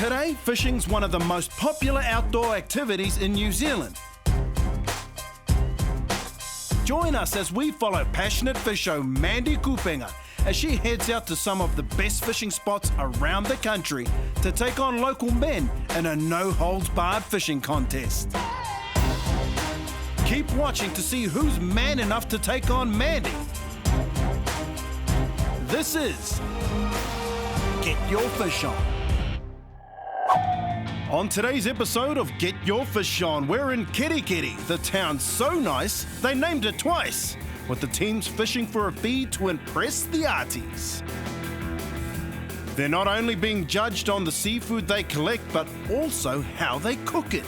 Today, fishing's one of the most popular outdoor activities in New Zealand. Join us as we follow passionate fisher Mandy Kupenga as she heads out to some of the best fishing spots around the country to take on local men in a no-holds-barred fishing contest. Keep watching to see who's man enough to take on Mandy. This is Get Your Fish On. On today's episode of Get Your Fish On, we're in Kerikeri, the town so nice they named it twice, with the teams fishing for a fee to impress the arties. They're not only being judged on the seafood they collect, but also how they cook it.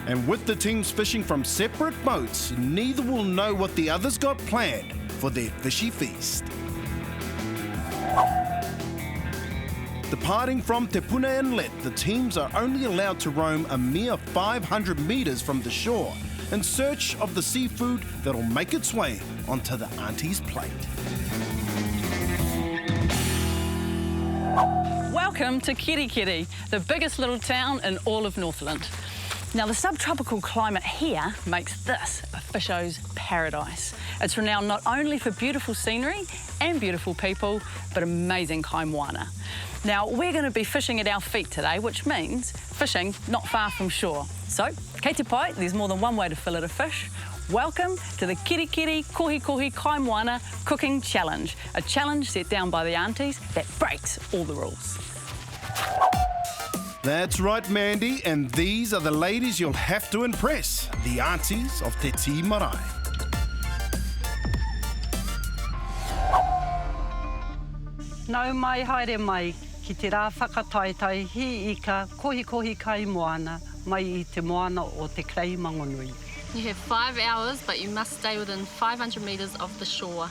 And with the teams fishing from separate boats, neither will know what the other's got planned for their fishy feast. Departing from Te Puna Inlet, the teams are only allowed to roam a mere 500 metres from the shore in search of the seafood that'll make its way onto the auntie's plate. Welcome to Kerikeri, the biggest little town in all of Northland. Now, the subtropical climate here makes this a fisho's paradise. It's renowned not only for beautiful scenery and beautiful people, but amazing kai moana. Now, we're going to be fishing at our feet today, which means fishing not far from shore. So, kei te pai, there's more than one way to fillet a fish. Welcome to the Kerikeri Kohi Kohi Kai Moana Cooking Challenge, a challenge set down by the aunties that breaks all the rules. That's right, Mandy, and these are the ladies you'll have to impress, the aunties of Te Tii Marae. Nau mai haere mai, ki te rā whakataetai hi I ka kohi kohi kai moana mai I te moana o te krei mangonui. You have 5 hours, but you must stay within 500 metres of the shore.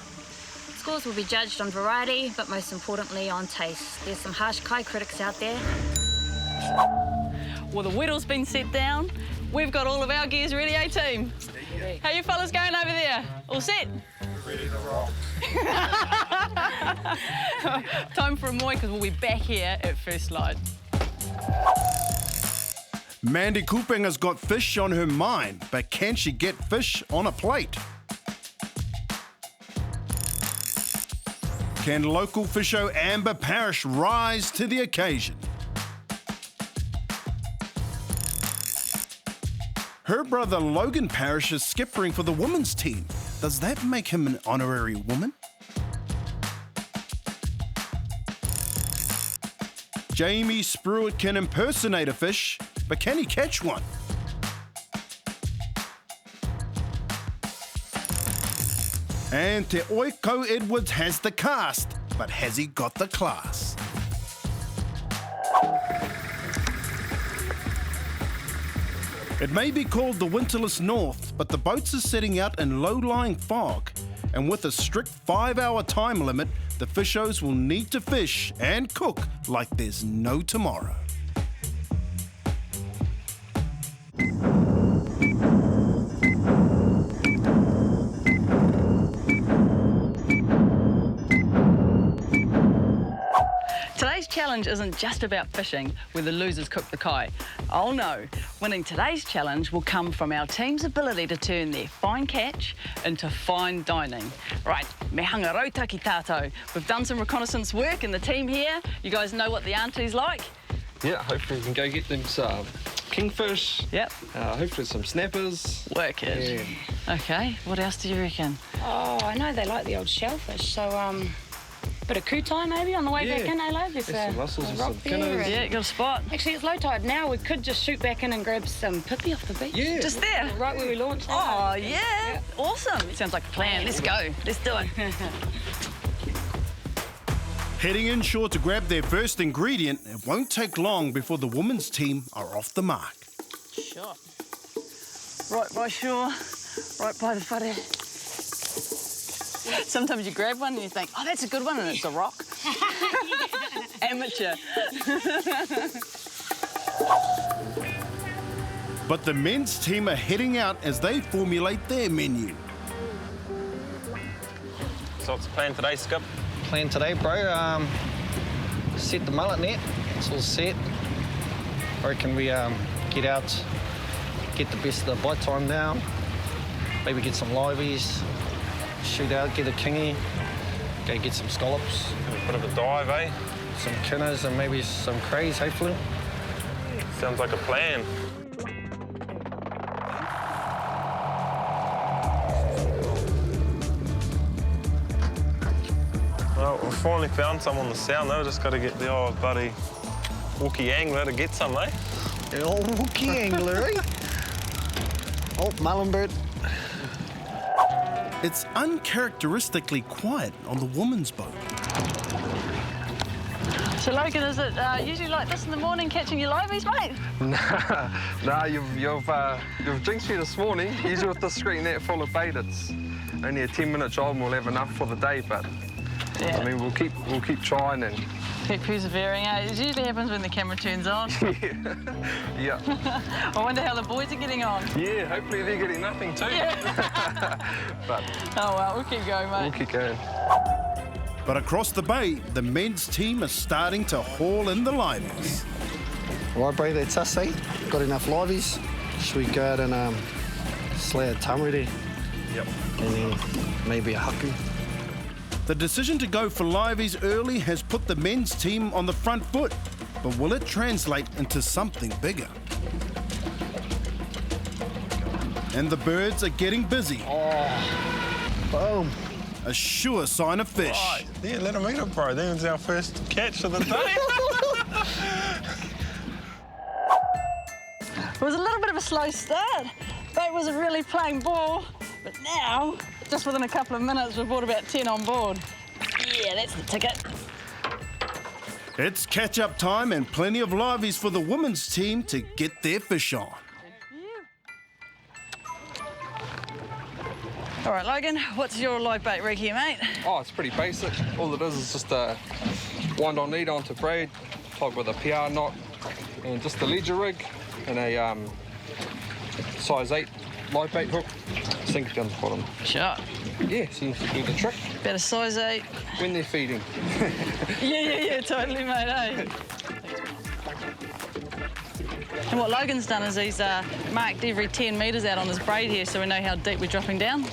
Scores will be judged on variety, but most importantly on taste. There's some harsh kai critics out there. Well, the whittle's been set down. We've got all of our gears ready, eh, team? How you fellas going over there? All set? Ready to rock. Time for a moi, because we'll be back here at first light. Mandy Kupenga's got fish on her mind, but can she get fish on a plate? Can local fisho Amber Parish rise to the occasion? Her brother Logan Parish is skippering for the women's team. Does that make him an honorary woman? Jamie Spruitt can impersonate a fish, but can he catch one? And Te Oiko Edwards has the cast, but has he got the class? It may be called the winterless north, but the boats are setting out in low-lying fog, and with a strict 5-hour time limit, the fishos will need to fish and cook like there's no tomorrow. Today's challenge isn't just about fishing, where the losers cook the kai. Oh no, winning today's challenge will come from our team's ability to turn their fine catch into fine dining. Right, me hanga rauta ki tātou. We've done some reconnaissance work and the team here, you guys know what the aunties like? Yeah, hopefully we can go get them some kingfish. Yep. Hopefully some snappers. Work it. Yeah. Okay, what else do you reckon? Oh, I know they like the old shellfish, so bit of kutai maybe on the way back in, eh, love? There's some mussels and rock some there kinners. Yeah, got a spot. Actually, it's low tide now. We could just shoot back in and grab some pippy off the beach. Yeah. Just there? Right where we launched. eh, Oh, love? yeah. Awesome. Sounds like a plan. Let's go. Let's do it. Heading inshore to grab their first ingredient, it won't take long before the women's team are off the mark. Sure. Right by shore, right by the whare. Sometimes you grab one and you think, oh, that's a good one, and it's a rock. Amateur. But the men's team are heading out as they formulate their menu. So what's the plan today, Skip? Plan today, bro. set the mullet net. It's all set. I reckon we get out, get the best of the bite time down. Maybe get some liveys, shoot out, get a kingy, go get some scallops. A bit of a dive, eh? Some kinners and maybe some crays, hopefully. Sounds like a plan. Well, we finally found some on the sound though. Just got to get the old buddy Wookie angler to get some, eh? The old Wookie angler, eh? Oh, Mullenbird. It's uncharacteristically quiet on the woman's boat. So Logan, is it usually like this in the morning catching your liveys, mate? Nah, you've jinxed me this morning. Usually with this screen net full of bait, it's only a 10-minute job and we'll have enough for the day, but Yeah. I mean, we'll keep trying and Keep persevering, eh? It usually happens when the camera turns on. yeah. I wonder how the boys are getting on. Yeah, hopefully they're getting nothing too. But Oh well, we'll keep going, mate. we'll keep going. But across the bay, the men's team are starting to haul in the liveys. Right, bro, that's us, eh? Got enough liveys. Should we go out and slay a tamariri? Yep. And then maybe a haku. The decision to go for liveys early has put the men's team on the front foot, but will it translate into something bigger? And the birds are getting busy. Boom. A sure sign of fish. Right. Yeah, let him eat it, bro. There's our first catch of the day. It was a little bit of a slow start. Bait wasn't really playing ball, but now, just within a couple of minutes, we've brought about 10 on board. Yeah, that's the ticket. It's catch-up time and plenty of liveys for the women's team to get their fish on. All right, Logan, what's your live bait rig here, mate? Oh, it's pretty basic. All it is just a wind-on lead onto braid, tied with a PR knot, and just a ledger rig and a size 8 live bait hook. Sink it down the bottom. Sure. Yeah, seems to do the trick About a size 8. when they're feeding. Yeah, totally, mate, eh? And what Logan's done is he's marked every 10 metres out on his braid here so we know how deep we're dropping down.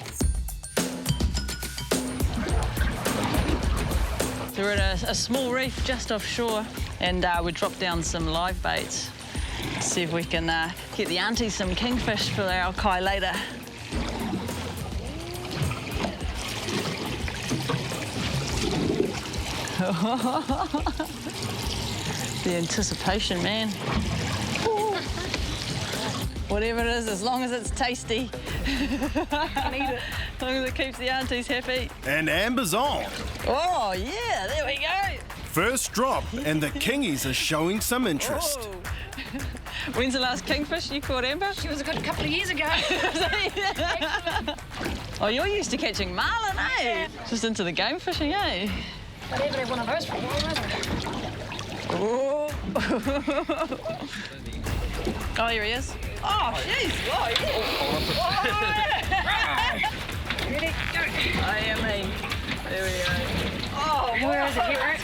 So we're at a small reef just offshore and we dropped down some live baits. See if we can get the aunties some kingfish for our kai later. The anticipation, man. Whatever it is, as long as it's tasty. I need it. As long as it keeps the aunties happy. And Amber's on. Oh, yeah, there we go. First drop, and the kingies are showing some interest. Whoa. When's the last kingfish you caught, Amber? She was a good couple of years ago. Oh, you're used to catching marlin, eh? Yeah. Just into the game fishing, eh? I never had one of those for a while, hasn't it? Oh. Oh, here he is. Oh, jeez. Oh, yeah. Ready? Go. I am me. There we go. Oh, Where is it? Here, right?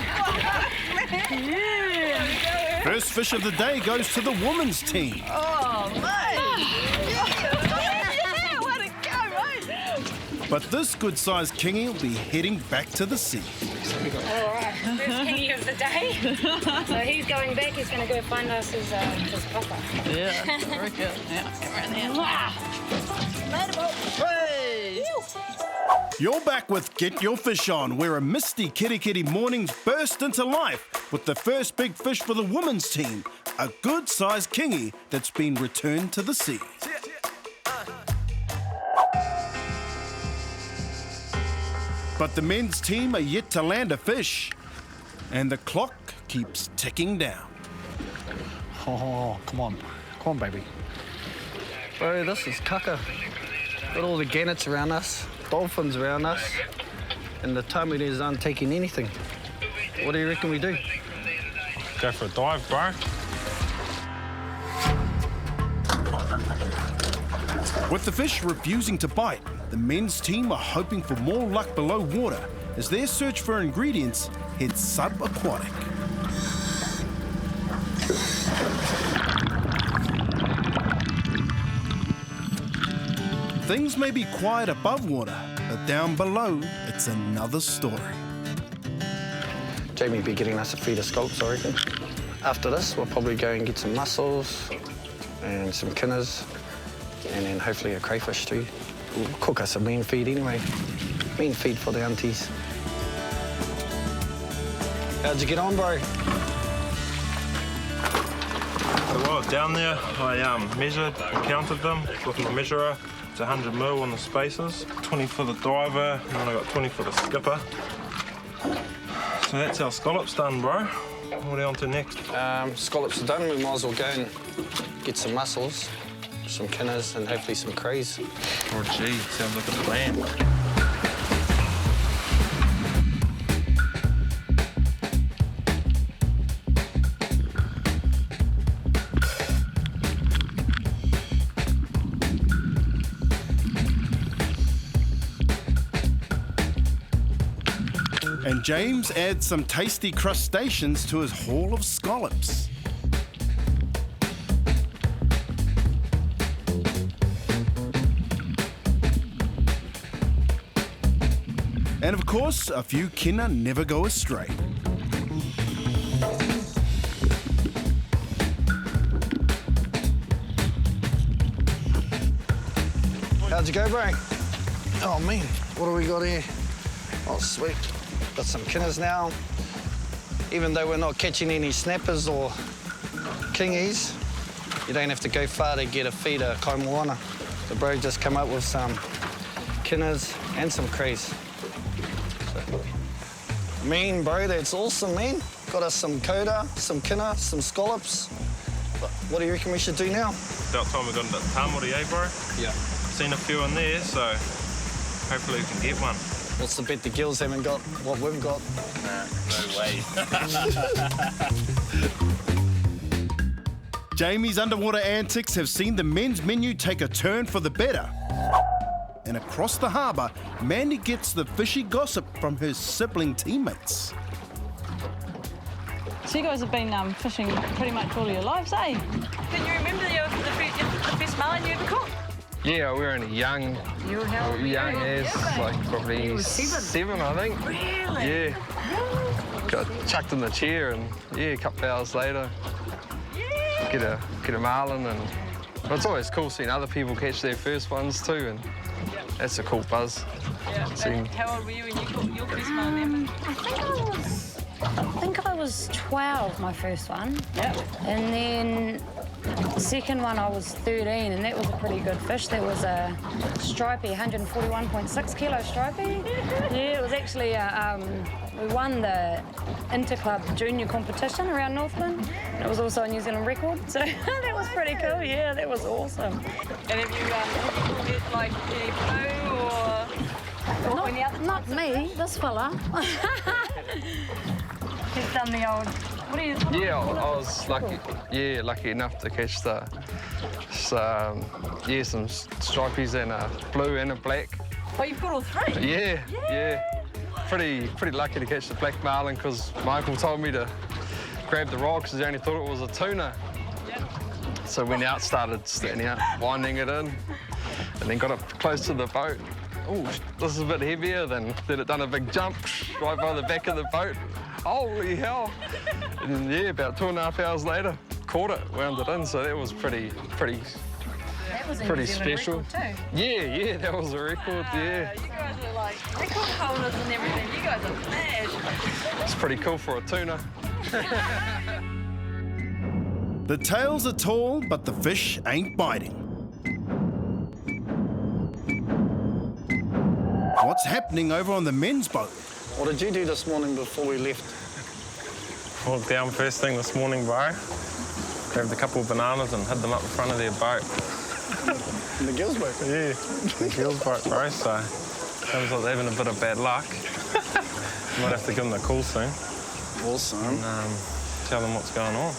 yeah. First fish of the day goes to the women's team. Oh, mate. Yeah, way to go, mate. But this good-sized kingy will be heading back to the sea. All right. First kingy of the day. So he's going back. He's going to go find us his papa. Yeah, very good. Yeah, come around there. Hey. You're back with Get Your Fish On, where a misty Kerikeri mornings burst into life with the first big fish for the women's team, a good-sized kingy that's been returned to the sea. But the men's team are yet to land a fish, and the clock keeps ticking down. Oh, come on, baby. Bro, this is kaka. Got all the gannets around us, dolphins around us, and the tamariris aren't taking anything. What do you reckon we do? Go for a dive, bro. With the fish refusing to bite, the men's team are hoping for more luck below water as their search for ingredients heads subaquatic. Things may be quiet above water, but down below, it's another story. Jamie will be getting us a feed of scallops, I reckon. After this, we'll probably go and get some mussels and some kinners, and then hopefully a crayfish too. We'll cook us a mean feed anyway. Mean feed for the aunties. How'd you get on, bro? Well, down there, I measured and counted them with my measurer. It's 100 mil on the spaces, 20 for the diver, and then I got 20 for the skipper. So that's our scallops done, bro. What are we on to next? Scallops are done. We might as well go and get some mussels, some kinners, and hopefully some crays. Oh, gee, sounds like a plan. And James adds some tasty crustaceans to his haul of scallops. And of course, a few kinna never go astray. How'd you go, bro? Oh, man, what do we got here? Oh, sweet. Got some kinners now. Even though we're not catching any snappers or kingies, you don't have to go far to get a feed of kaimoana. The bro just come up with some kinners and some crays. Mean, bro, that's awesome, man. Got us some coda, some kinner, some scallops. What do you reckon we should do now? About time we got into tamori, eh, bro? Yeah. Seen a few in there, so hopefully we can get one. What's the bet the gills haven't got what we've got? Nah, no way. Jamie's underwater antics have seen the men's menu take a turn for the better. And across the harbour, Mandy gets the fishy gossip from her sibling teammates. So you guys have been fishing pretty much all your lives, eh? Can you remember the first mullet you ever caught? Yeah, we were only young. You were how old were you? Young as, like probably seven, I think. Really? Yeah. Got chucked in the chair and yeah, a couple of hours later, get a marlin, and but it's always cool seeing other people catch their first ones too, and that's a cool buzz. Yeah. And how old were you when you caught your first mullet, Emma? I think I was 12, my first one. Yep. And then the second one I was 13, and that was a pretty good fish. That was a stripey, 141.6 kilo stripey. Yeah, it was actually we won the Interclub Junior competition around Northland. And it was also a New Zealand record, so that was pretty cool. Yeah, that was awesome. And have you caught it like any blue or any other? Not me, this fella. He's done the old. Yeah, I was lucky. Yeah, lucky enough to catch some stripies and a blue and a black. Oh, you've caught all three? Yeah. Pretty lucky to catch the black marlin because my uncle told me to grab the rod because he only thought it was a tuna. Yep. So went out, started standing out, winding it in, and then got up close to the boat. Oh, this is a bit heavier. Then it done a big jump right by the back of the boat. Holy hell! And yeah, about 2.5 hours later, caught it, wound it in. So that was pretty That was a pretty New Zealand special. record too. Yeah, that was a record. Yeah, You guys are like record holders and everything. You guys are mad. it's pretty cool for a tuna. The tails are tall, but the fish ain't biting. What's happening over on the men's boat? What did you do this morning before we left? Walked down first thing this morning, bro. Grabbed a couple of bananas and hid them up the front of their boat. In the gills boat? Yeah, the girls' boat, bro. So sounds like they're having a bit of bad luck. Might have to give them a call soon. Awesome. And tell them what's going on.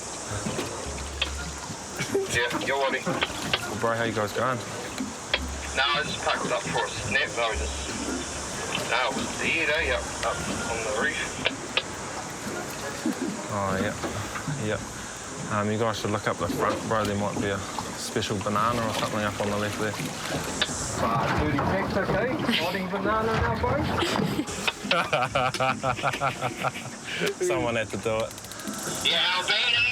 Yeah, you're ready. Well, bro, how you guys going? No, I just packed it up for a snap. No, it was dead, eh? Up on the reef. Oh, yeah. You guys should look up the front, bro. There might be a special banana or something up on the left there. Dirty text, okay? Hiding banana now, bro? Someone had to do it. Yeah, Albino!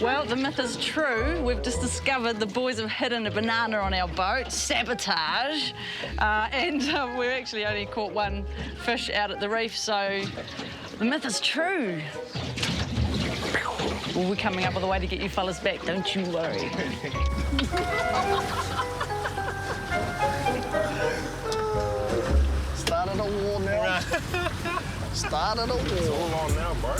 Well, the myth is true. We've just discovered the boys have hidden a banana on our boat. Sabotage. And we actually only caught one fish out at the reef, so the myth is true. Well, we're coming up with a way to get you fellas back, don't you worry. Started a war now. Started a war. It's all on now, bro.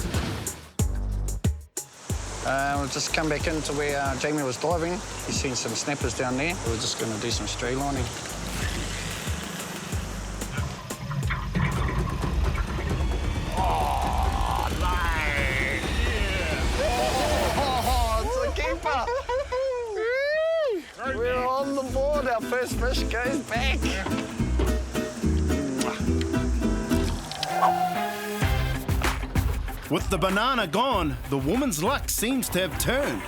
We've just come back into where Jamie was diving. He's seen some snappers down there. We're just going to do some streamlining. Oh, nice! Yeah. Oh, it's a keeper! We're on the board. Our first fish goes back. With the banana gone, the woman's luck seems to have turned.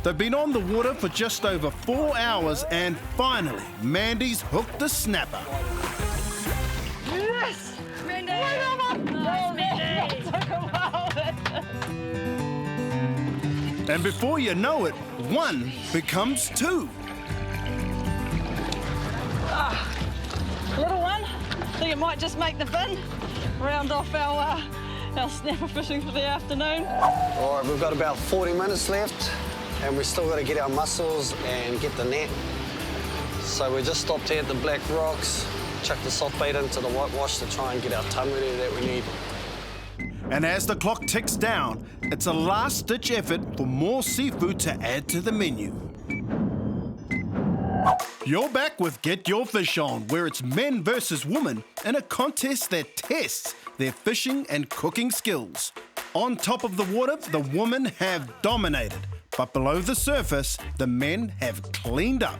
They've been on the water for just over 4 hours and finally, Mandy's hooked the snapper. Yes! Mandy! Nice, Mandy! And before you know it, 1 becomes 2. Little one. I think it might just make the bin. Round off our snapper fishing for the afternoon. All right, we've got about 40 minutes left, and we've still got to get our mussels and get the net. So we just stopped here at the Black Rocks, chucked the soft bait into the whitewash to try and get our tamariri that we need. And as the clock ticks down, it's a last-ditch effort for more seafood to add to the menu. You're back with Get Your Fish On, where it's men versus women in a contest that tests their fishing and cooking skills. On top of the water, the women have dominated, but below the surface, the men have cleaned up.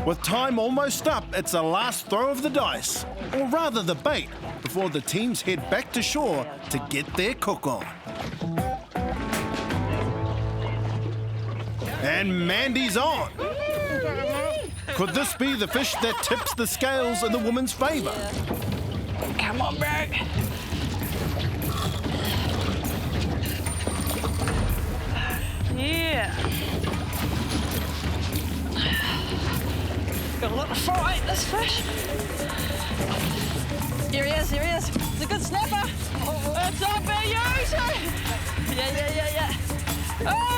With time almost up, it's a last throw of the dice, or rather the bait, before the teams head back to shore to get their cook on. And Mandy's on. Could this be the fish that tips the scales in the woman's favour? Come on, bro. Yeah. Got a lot of fright, this fish. Here he is, here he is. It's a good snapper. It's on for you. Yeah. Oh!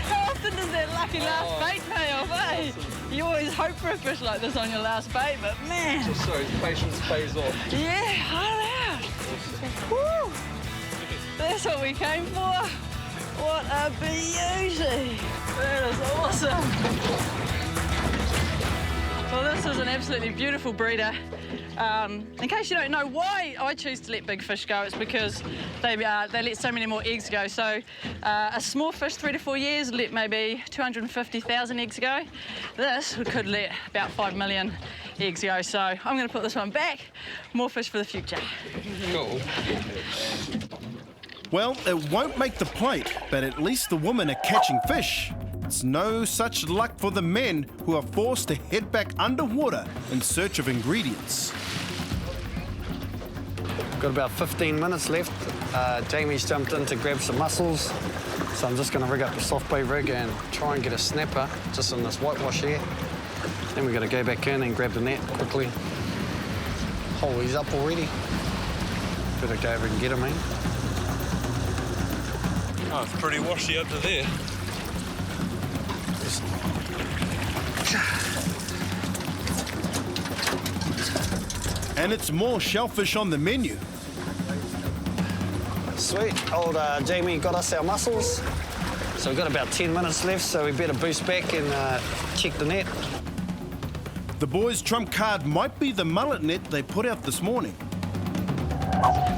How often does that lucky last bait pay off, eh? You always hope for a fish like this on your last bait, but man. Just so patience pays off. Yeah, hard out. Woo! That's what we came for. What a beauty. That is awesome. Well, this is an absolutely beautiful breeder. In case you don't know why I choose to let big fish go, it's because they let so many more eggs go. So a small fish, 3 to 4 years, let maybe 250,000 eggs go. This could let about 5 million eggs go. So I'm going to put this one back. More fish for the future. Cool. Well, it won't make the plate, but at least the women are catching fish. It's no such luck for the men who are forced to head back underwater in search of ingredients. Got about 15 minutes left. Jamie's jumped in to grab some mussels. So I'm just going to rig up the soft bait rig and try and get a snapper just in this whitewash here. Then we've got to go back in and grab the net quickly. Oh, he's up already. Better go over and get him, eh? Oh, it's pretty washy under there. And it's more shellfish on the menu. Sweet. Old Jamie got us our mussels. So we've got about 10 minutes left, so we better boost back and check the net. The boys' trump card might be the mullet net they put out this morning.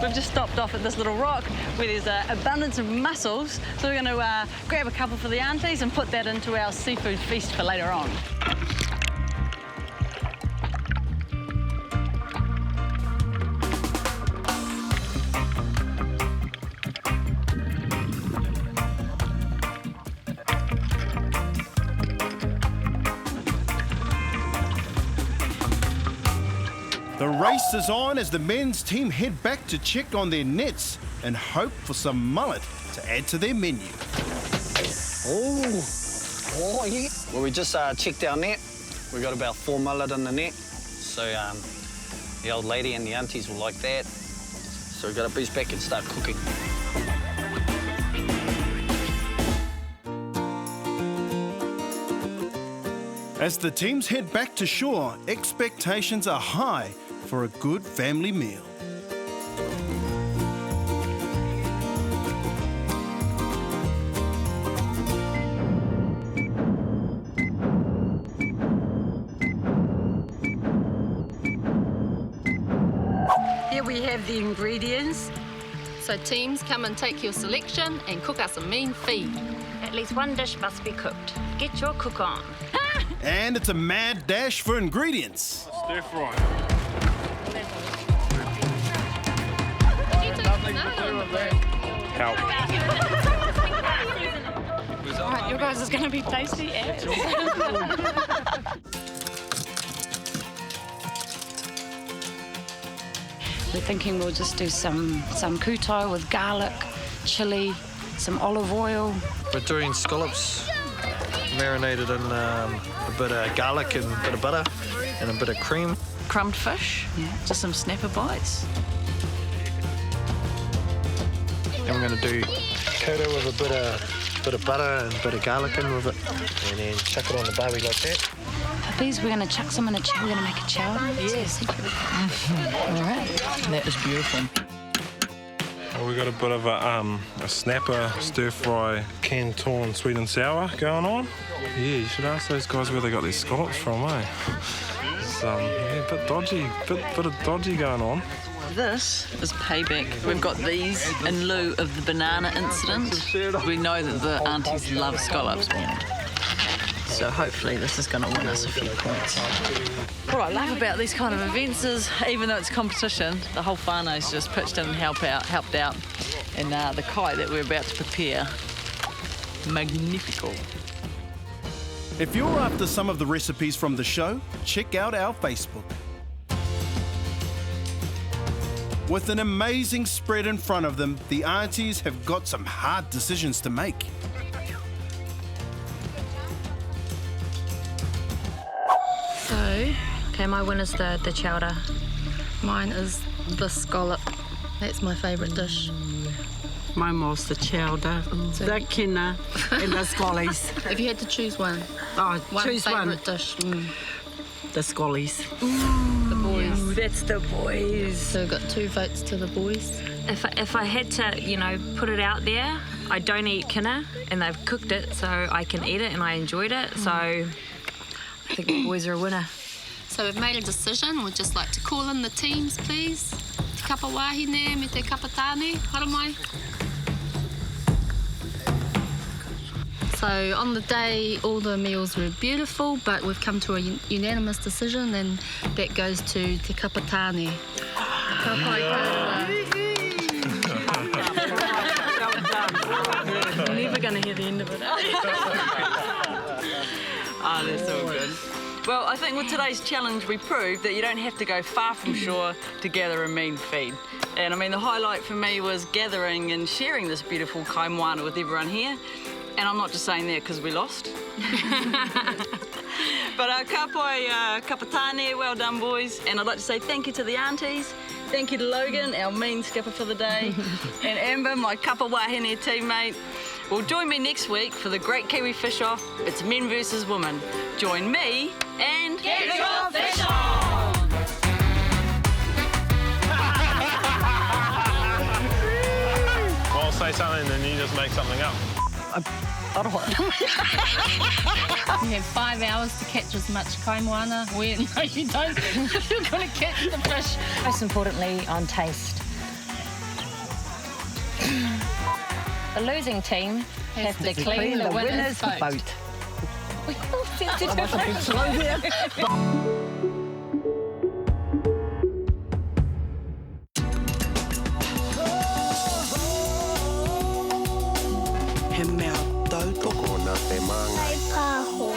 We've just stopped off at this little rock where there's an abundance of mussels, so we're going to grab a couple for the aunties and put that into our seafood feast for later on. The race is on as the men's team head back to check on their nets and hope for some mullet to add to their menu. Oh, yeah. Well, we just checked our net. We got about 4 mullet in the net. So the old lady and the aunties will like that. So we've got to boost back and start cooking. As the teams head back to shore, expectations are high for a good family meal. Here we have the ingredients. So teams, come and take your selection and cook us a mean feed. At least one dish must be cooked. Get your cook on. And it's a mad dash for ingredients. Stir fry. Help. All right, you guys is going to be tasty. We're thinking we'll just do some kutai with garlic, chilli, some olive oil. We're doing scallops marinated in a bit of garlic and a bit of butter and a bit of cream. Crumbed fish, just some snapper bites. And we're going to do koto with a bit of butter and a bit of garlic in with it. And then chuck it on the barbie like that. Puppies, we're going to chuck some in a chow. We're going to make a chowder. Yes. All right. That is beautiful. Well, we've got a bit of a snapper stir fry canton sweet and sour going on. Yeah, you should ask those guys where they got their scallops from, eh? It's a bit dodgy, bit of dodgy going on. This is payback. We've got these in lieu of the banana incident. We know that the aunties love scallops. So hopefully this is going to win us a few points. What I love about these kind of events is, even though it's competition, the whole whānau's just pitched in and helped out. And the kai that we're about to prepare, magnifico. If you're after some of the recipes from the show, check out our Facebook. With an amazing spread in front of them, the aunties have got some hard decisions to make. So, okay, my winner's the chowder. Mine is the scallop. That's my favourite dish. Mine was the chowder, the kina, and the scollies. If you had to choose one, Choose one. favourite dish. The scollies. The boys. Ooh, that's the boys. So we've got 2 votes to the boys. If I had to, put it out there, I don't eat kina, and they've cooked it so I can eat it and I enjoyed it. So I think the boys are a winner. So we've made a decision. We'd just like to call in the teams, please. Te kapa wahine me te kapa tāne, haramai. So on the day, all the meals were beautiful, but we've come to a unanimous decision, and that goes to te kapa tāne. Ka pai kōrua. You're never going to hear the end of it. Oh, that's all good. Well, I think with today's challenge, we proved that you don't have to go far from shore to gather a mean feed. And I mean, the highlight for me was gathering and sharing this beautiful kai moana with everyone here. And I'm not just saying that because we lost. But ka pai kapa tāne, well done, boys. And I'd like to say thank you to the aunties. Thank you to Logan, our mean skipper for the day. And Amber, my kapa wahine teammate. Well, join me next week for the Great Kiwi Fish Off. It's men versus women. Join me and... Get your fish on! Well, I'll say something and you just make something up. aroha. You have 5 hours to catch as much kaimoana. No, you don't. You're going to catch the fish. Most importantly, on taste. The losing team has to clean the winner's boat. He mea tautoko. Hei pāho.